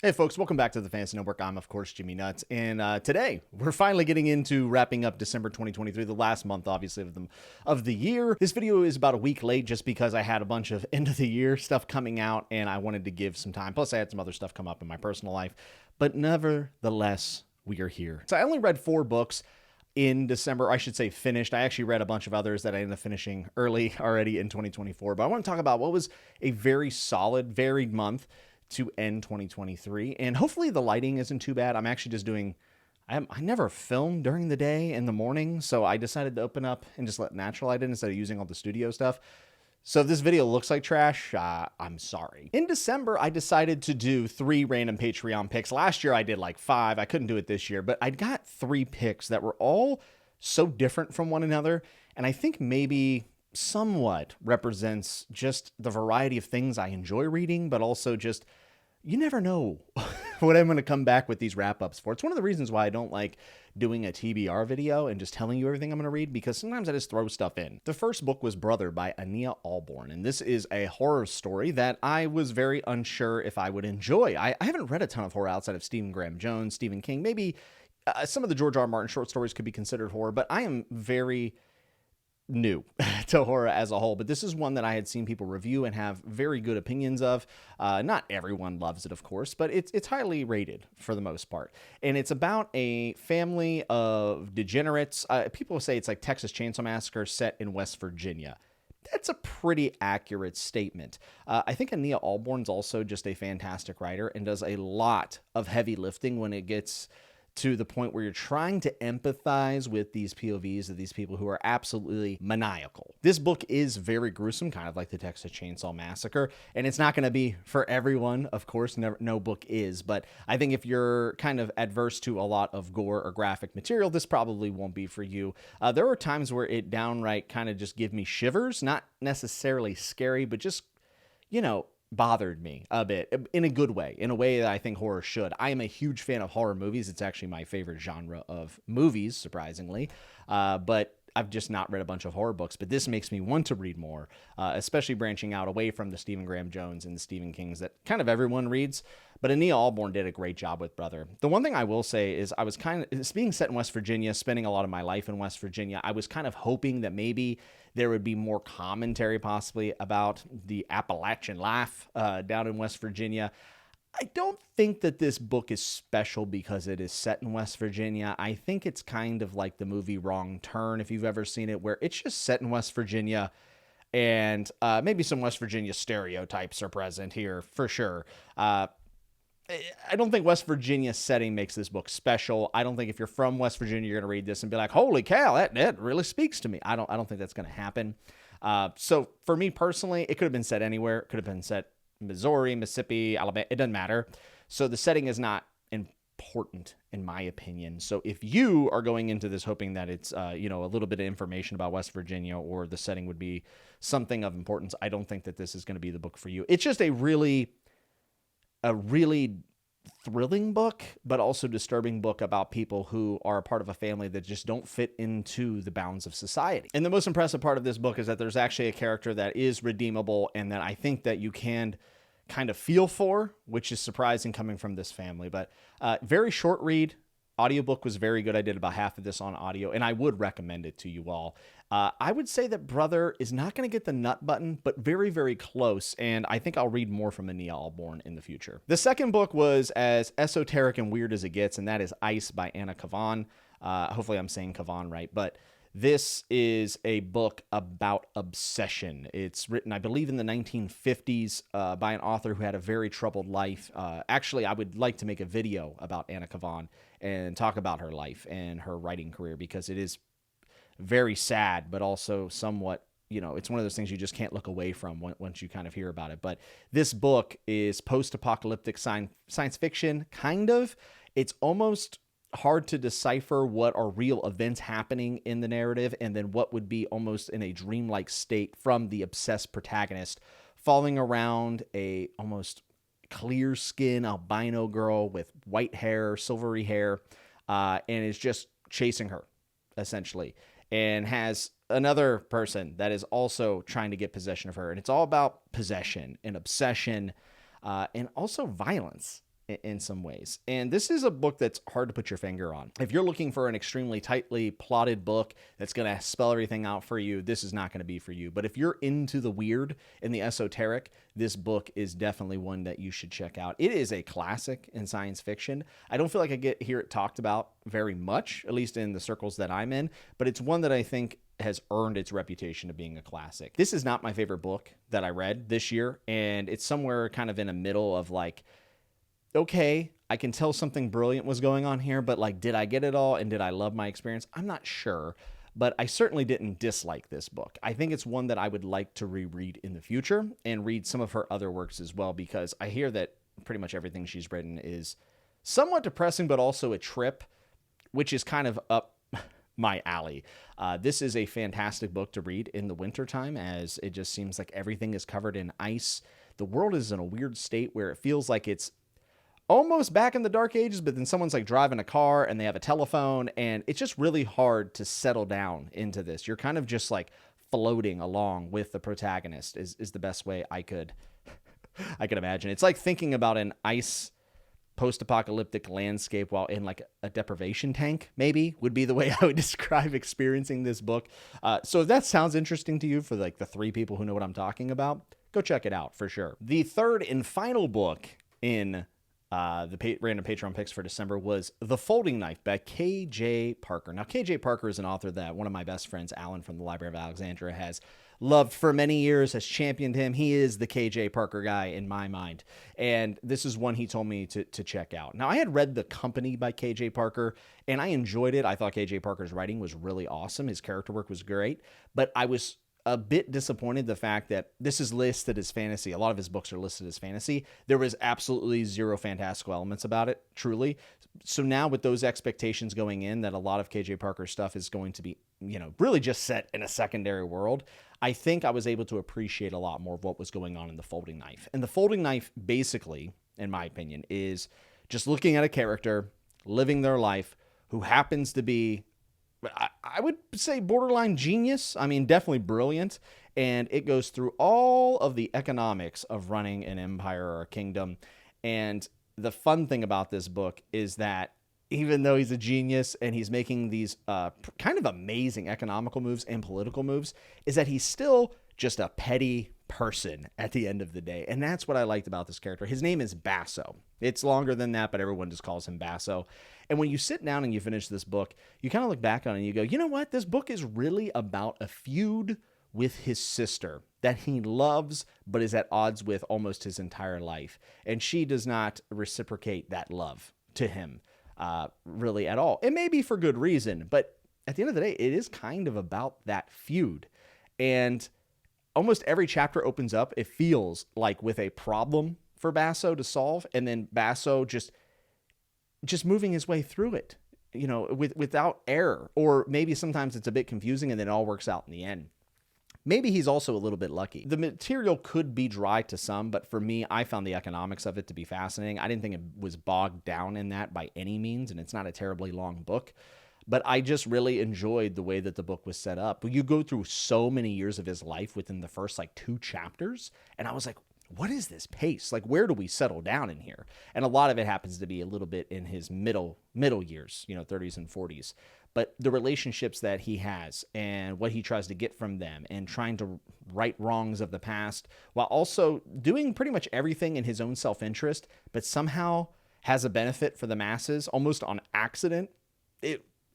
Hey folks, welcome back to the Fantasy Network. I'm of course Jimmy Nuts, and today we're finally getting into wrapping up December 2023, the last month obviously of the year. This video is about a week late just because I had a bunch of end of the year stuff coming out and I wanted to give some time. Plus I had some other stuff come up in my personal life, but nevertheless, we are here. So I only read 4 books in December. I should say finished. I actually read a bunch of others that I ended up finishing early already in 2024, but I want to talk about what was a very solid, varied month to end 2023. And hopefully the lighting isn't too bad. I'm actually just doing, I never film during the day in the morning, so I decided to open up and just let natural light in instead of using all the studio stuff. So if this video looks like trash, I'm sorry. In December, I decided to do 3 random Patreon picks. Last year I did like 5. I couldn't do it this year, but I got 3 picks that were all so different from one another. And I think maybe somewhat represents just the variety of things I enjoy reading, but also just, you never know what I'm going to come back with these wrap-ups for. It's one of the reasons why I don't like doing a TBR video and just telling you everything I'm going to read, because sometimes I just throw stuff in. The first book was Brother by Ania Allborn, and this is a horror story that I was very unsure if I would enjoy. I haven't read a ton of horror outside of Stephen Graham Jones, Stephen King. Maybe some of the George R. R. Martin short stories could be considered horror, but I am very new to horror as a whole. But this is one that I had seen people review and have very good opinions of. Not everyone loves it, of course, but it's highly rated for the most part. And it's about a family of degenerates. People say it's like Texas Chainsaw Massacre set in West Virginia. That's a pretty accurate statement. I think Ania Allborn's also just a fantastic writer and does a lot of heavy lifting when it gets to the point where you're trying to empathize with these POVs of these people who are absolutely maniacal. This book is very gruesome, kind of like the Texas Chainsaw Massacre, and it's not going to be for everyone, of course, no book is, but I think if you're kind of adverse to a lot of gore or graphic material, this probably won't be for you. There were times where it downright kind of just gave me shivers, not necessarily scary, but just, bothered me a bit in a good way, in a way that I think horror should. I am a huge fan of horror movies. It's actually my favorite genre of movies, surprisingly. But I've just not read a bunch of horror books, but this makes me want to read more, especially branching out away from the Stephen Graham Jones and the Stephen Kings that kind of everyone reads. But Ania Allborn did a great job with Brother. The one thing I will say is it's being set in West Virginia, spending a lot of my life in West Virginia, I was kind of hoping that maybe there would be more commentary possibly about the Appalachian life down in West Virginia. I don't think that this book is special because it is set in West Virginia. I think it's kind of like the movie Wrong Turn, if you've ever seen it, where it's just set in West Virginia and maybe some West Virginia stereotypes are present here for sure. I don't think West Virginia setting makes this book special. I don't think if you're from West Virginia, you're going to read this and be like, holy cow, that really speaks to me. I don't think that's going to happen. So for me personally, it could have been set anywhere. It could have been set Missouri, Mississippi, Alabama. It doesn't matter. So the setting is not important in my opinion. So if you are going into this hoping that it's, a little bit of information about West Virginia or the setting would be something of importance, I don't think that this is going to be the book for you. It's just a really thrilling book, but also disturbing book about people who are a part of a family that just don't fit into the bounds of society. And the most impressive part of this book is that there's actually a character that is redeemable and that I think that you can kind of feel for, which is surprising coming from this family. But very short read. Audiobook was very good. I did about half of this on audio, and I would recommend it to you all. I would say that Brother is not going to get the nut button, but very, very close, and I think I'll read more from Ania Allborn in the future. The second book was as esoteric and weird as it gets, and that is Ice by Anna Kavan. Hopefully I'm saying Kavan right, but this is a book about obsession. It's written, I believe, in the 1950s by an author who had a very troubled life. Actually, I would like to make a video about Anna Kavan and talk about her life and her writing career because it is very sad, but also somewhat, it's one of those things you just can't look away from once you kind of hear about it. But this book is post-apocalyptic science fiction, kind of. It's almost hard to decipher what are real events happening in the narrative and then what would be almost in a dreamlike state from the obsessed protagonist falling around a almost clear skin albino girl with white hair, silvery hair, and is just chasing her essentially, and has another person that is also trying to get possession of her. And it's all about possession and obsession, and also violence. in some ways. And this is a book that's hard to put your finger on. If you're looking for an extremely tightly plotted book that's going to spell everything out for you, this is not going to be for you. But if you're into the weird and the esoteric, this book is definitely one that you should check out. It is a classic in science fiction. I don't feel like I hear it talked about very much, at least in the circles that I'm in, but it's one that I think has earned its reputation of being a classic. This is not my favorite book that I read this year, and it's somewhere kind of in the middle of like, okay, I can tell something brilliant was going on here, but like, did I get it all and did I love my experience? I'm not sure, but I certainly didn't dislike this book. I think it's one that I would like to reread in the future and read some of her other works as well, because I hear that pretty much everything she's written is somewhat depressing, but also a trip, which is kind of up my alley. This is a fantastic book to read in the wintertime, as it just seems like everything is covered in ice. The world is in a weird state where it feels like it's almost back in the dark ages, but then someone's like driving a car and they have a telephone, and it's just really hard to settle down into this. You're kind of just like floating along with the protagonist is the best way I could imagine. It's like thinking about an ice post-apocalyptic landscape while in like a deprivation tank, maybe would be the way I would describe experiencing this book. So if that sounds interesting to you, for like the 3 people who know what I'm talking about, go check it out for sure. The third and final book in random Patreon picks for December was The Folding Knife by K.J. Parker. Now, K.J. Parker is an author that one of my best friends, Alan from the Library of Alexandria, has loved for many years, has championed him. He is the K.J. Parker guy in my mind. And this is one he told me to check out. Now, I had read The Company by K.J. Parker, and I enjoyed it. I thought K.J. Parker's writing was really awesome. His character work was great. But I was a bit disappointed the fact that this is listed as fantasy. A lot of his books are listed as fantasy. There was absolutely zero fantastical elements about it, truly. So now with those expectations going in, that a lot of KJ Parker's stuff is going to be, really just set in a secondary world, I think I was able to appreciate a lot more of what was going on in The Folding Knife. And The Folding Knife, basically, in my opinion, is just looking at a character living their life who happens to be, I would say, borderline genius. I mean, definitely brilliant. And it goes through all of the economics of running an empire or a kingdom. And the fun thing about this book is that even though he's a genius and he's making these kind of amazing economical moves and political moves, is that he's still just a petty person at the end of the day. And that's what I liked about this character. His name is Basso. It's longer than that, but everyone just calls him Basso. And when you sit down and you finish this book, you kind of look back on it and you go, you know what? This book is really about a feud with his sister that he loves, but is at odds with almost his entire life. And she does not reciprocate that love to him really at all. It may be for good reason, but at the end of the day, it is kind of about that feud. And almost every chapter opens up, it feels like, with a problem for Basso to solve, and then Basso just moving his way through it, without error. Or maybe sometimes it's a bit confusing and then it all works out in the end. Maybe he's also a little bit lucky. The material could be dry to some, but for me, I found the economics of it to be fascinating. I didn't think it was bogged down in that by any means, and it's not a terribly long book. But I just really enjoyed the way that the book was set up. You go through so many years of his life within the first 2 chapters, and I was like, what is this pace? Where do we settle down in here? And a lot of it happens to be a little bit in his middle years, 30s and 40s. But the relationships that he has and what he tries to get from them, and trying to right wrongs of the past, while also doing pretty much everything in his own self-interest, but somehow has a benefit for the masses almost on accident.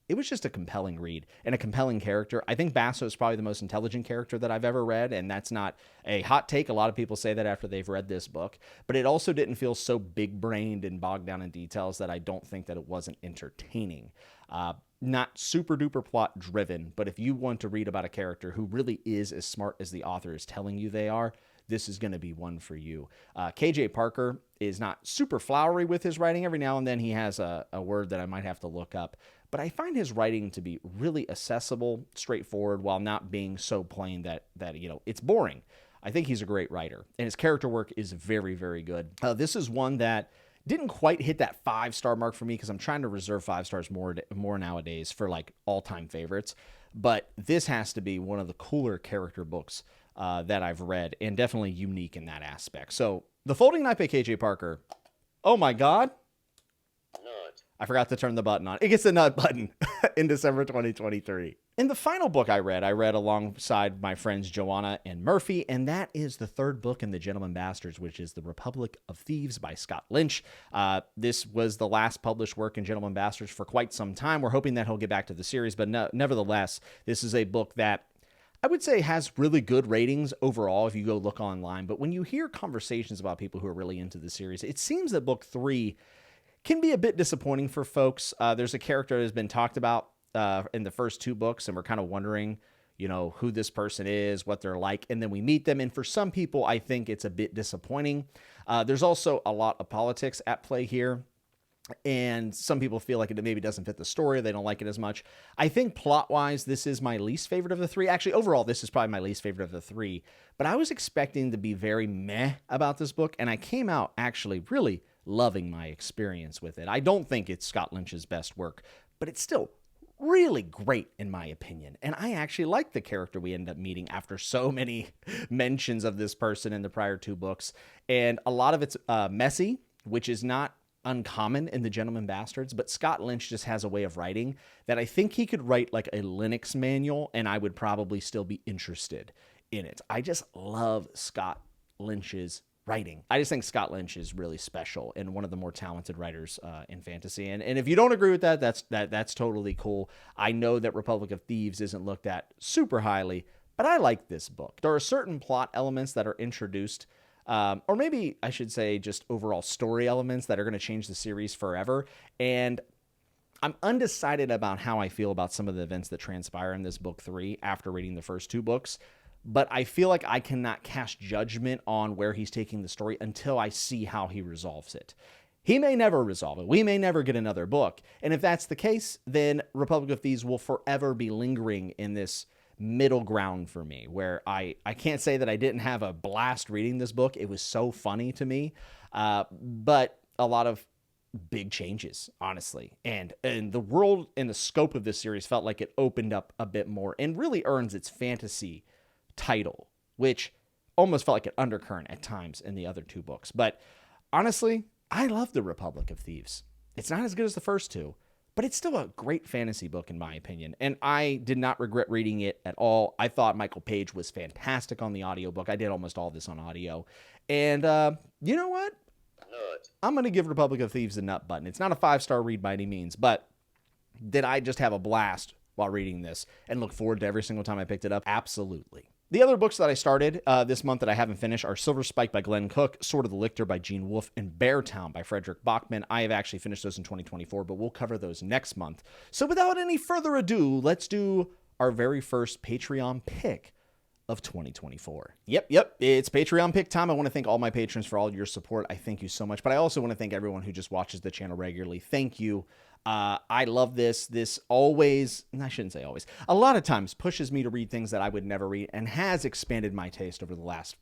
It was just a compelling read and a compelling character. I think Basso is probably the most intelligent character that I've ever read, and that's not a hot take. A lot of people say that after they've read this book, but it also didn't feel so big-brained and bogged down in details that I don't think that it wasn't entertaining. Not super-duper plot-driven, but if you want to read about a character who really is as smart as the author is telling you they are, this is going to be one for you. K.J. Parker is not super flowery with his writing. Every now and then he has a word that I might have to look up. But I find his writing to be really accessible, straightforward, while not being so plain that it's boring. I think he's a great writer, and his character work is very, very good. This is one that didn't quite hit that 5-star mark for me, because I'm trying to reserve 5 stars more nowadays for all-time favorites. But this has to be one of the cooler character books that I've read, and definitely unique in that aspect. So The Folding Knife by K.J. Parker, Oh my God. Nut. I forgot to turn the button on. It gets the nut button in December 2023. And the final book I read alongside my friends Joanna and Murphy, and that is the third book in the Gentleman Bastards, which is The Republic of Thieves by Scott Lynch. This was the last published work in Gentleman Bastards for quite some time. We're hoping that he'll get back to the series, but nevertheless, this is a book that I would say has really good ratings overall if you go look online. But when you hear conversations about people who are really into the series, it seems that book 3 can be a bit disappointing for folks. There's a character that has been talked about in the first 2 books, and we're kind of wondering, who this person is, what they're like, and then we meet them. And for some people, I think it's a bit disappointing. There's also a lot of politics at play here, and some people feel like it maybe doesn't fit the story. They don't like it as much. I think plot-wise, this is my least favorite of the 3. Actually, overall, this is probably my least favorite of the 3. But I was expecting to be very meh about this book, and I came out actually really loving my experience with it. I don't think it's Scott Lynch's best work, but it's still really great in my opinion. And I actually like the character we end up meeting after so many mentions of this person in the prior 2 books. And a lot of it's messy, which is not uncommon in The Gentleman Bastards, but Scott Lynch just has a way of writing that I think he could write like a Linux manual, and I would probably still be interested in it. I just love Scott Lynch's writing. I just think Scott Lynch is really special and one of the more talented writers in fantasy. And if you don't agree with that, that's totally cool. I know that Republic of Thieves isn't looked at super highly, but I like this book. There are certain plot elements that are introduced, or maybe I should say just overall story elements that are going to change the series forever. And I'm undecided about how I feel about some of the events that transpire in this book 3 after reading the first 2 books. But I feel like I cannot cast judgment on where he's taking the story until I see how he resolves it. He may never resolve it. We may never get another book. And if that's the case, then Republic of Thieves will forever be lingering in this middle ground for me, where I can't say that I didn't have a blast reading this book. It was so funny to me. But a lot of big changes, honestly. And the world and the scope of this series felt like it opened up a bit more and really earns its fantasy title, which almost felt like an undercurrent at times in the other 2 books. But honestly, I love The Republic of Thieves. It's not as good as the first 2, but it's still a great fantasy book in my opinion. And I did not regret reading it at all. I thought Michael Page was fantastic on the audiobook. I did almost all this on audio. And you know what? Nut. I'm going to give Republic of Thieves a nut button. It's not a 5-star read by any means, but did I just have a blast while reading this and look forward to every single time I picked it up? Absolutely. The other books that I started this month that I haven't finished are Silver Spike by Glenn Cook, Sword of the Lictor by Gene Wolfe, and Beartown by Frederick Bachman. I have actually finished those in 2024, but we'll cover those next month. So without any further ado, let's do our very first Patreon pick of 2024. Yep, it's Patreon pick time. I want to thank all my patrons for all your support. I thank you so much, but I also want to thank everyone who just watches the channel regularly. Thank you. I love this. This always, and I shouldn't say always, a lot of times pushes me to read things that I would never read and has expanded my taste over the last,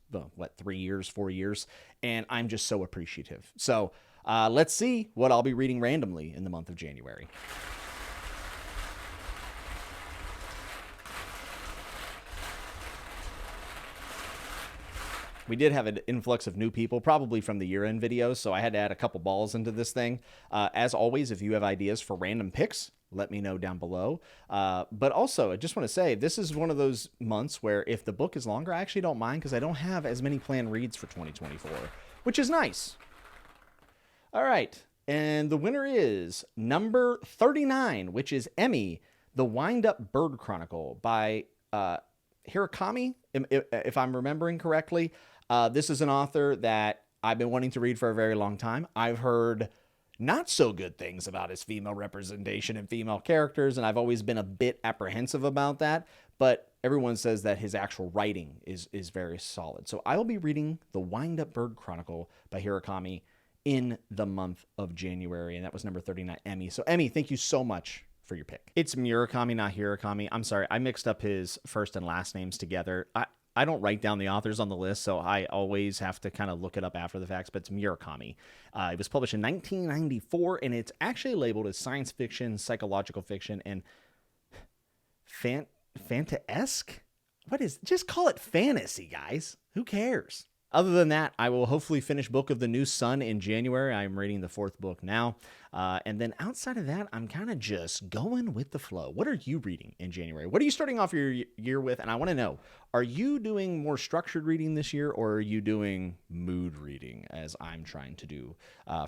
3 years, 4 years. And I'm just so appreciative. So let's see what I'll be reading randomly in the month of January. We did have an influx of new people, probably from the year-end videos, so I had to add a couple balls into this thing. As always, if you have ideas for random picks, let me know down below. But also, I just want to say, this is one of those months where if the book is longer, I actually don't mind because I don't have as many planned reads for 2024, which is nice. All right, and the winner is number 39, which is Emmy, The Wind-Up Bird Chronicle by Hirakami, if I'm remembering correctly. This is an author that I've been wanting to read for a very long time. I've heard not so good things about his female representation and female characters, and I've always been a bit apprehensive about that, but everyone says that his actual writing is very solid. So I will be reading The Wind-Up Bird Chronicle by Hirakami in the month of January, and that was number 39, Emmy. So Emmy, thank you so much for your pick. It's Murakami, not Hirakami. I'm sorry, I mixed up his first and last names together. I don't write down the authors on the list, so I always have to kind of look it up after the facts, but it's Murakami. It was published in 1994, and it's actually labeled as science fiction, psychological fiction, and fanta-esque? Just call it fantasy, guys. Who cares? Other than that, I will hopefully finish Book of the New Sun in January. I'm reading the 4th book now. And then outside of that, I'm kind of just going with the flow. What are you reading in January? What are you starting off your year with? And I want to know, are you doing more structured reading this year, or are you doing mood reading, as I'm trying to do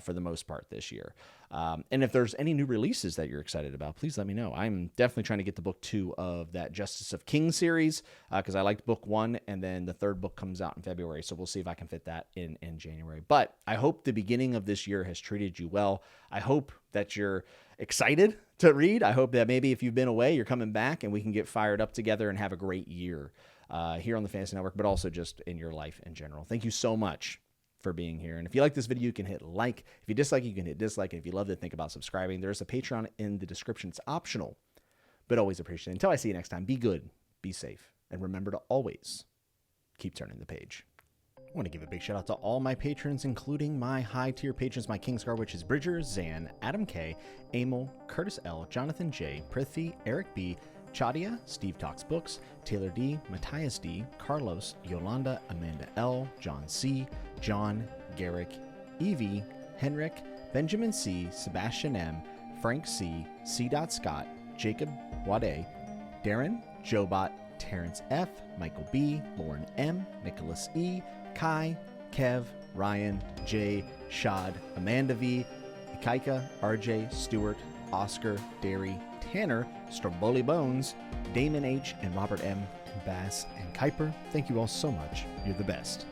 for the most part this year? And if there's any new releases that you're excited about, please let me know. I'm definitely trying to get to book 2 of that Justice of King series because I liked book 1, and then the 3rd book comes out in February. So we'll see if I can fit that in January. But I hope the beginning of this year has treated you well. I hope that you're excited to read. I hope that maybe if you've been away, you're coming back and we can get fired up together and have a great year here on the Fantasy Network, but also just in your life in general. Thank you so much for being here. And if you like this video, you can hit like. If you dislike it, you can hit dislike. And if you loved it, think about subscribing. There's a Patreon in the description. It's optional, but always appreciated. Until I see you next time, be good, be safe, and remember to always keep turning the page. I want to give a big shout out to all my patrons, including my high tier patrons, my Kingsguard Witches, Bridger, Zan, Adam K, Amel, Curtis L, Jonathan J, Prithvi, Eric B, Chadia, Steve Talks Books, Taylor D, Matthias D, Carlos, Yolanda, Amanda L, John C, John, Garrick, Evie, Henrik, Benjamin C, Sebastian M, Frank C, C. Scott, Jacob Wade, Darren, Jobot, Terrence F, Michael B, Lauren M, Nicholas E, Kai, Kev, Ryan, Jay, Shad, Amanda V, Ikaika, RJ, Stewart, Oscar, Derry, Tanner, Stromboli Bones, Damon H, and Robert M, Bass, and Kuiper. Thank you all so much. You're the best.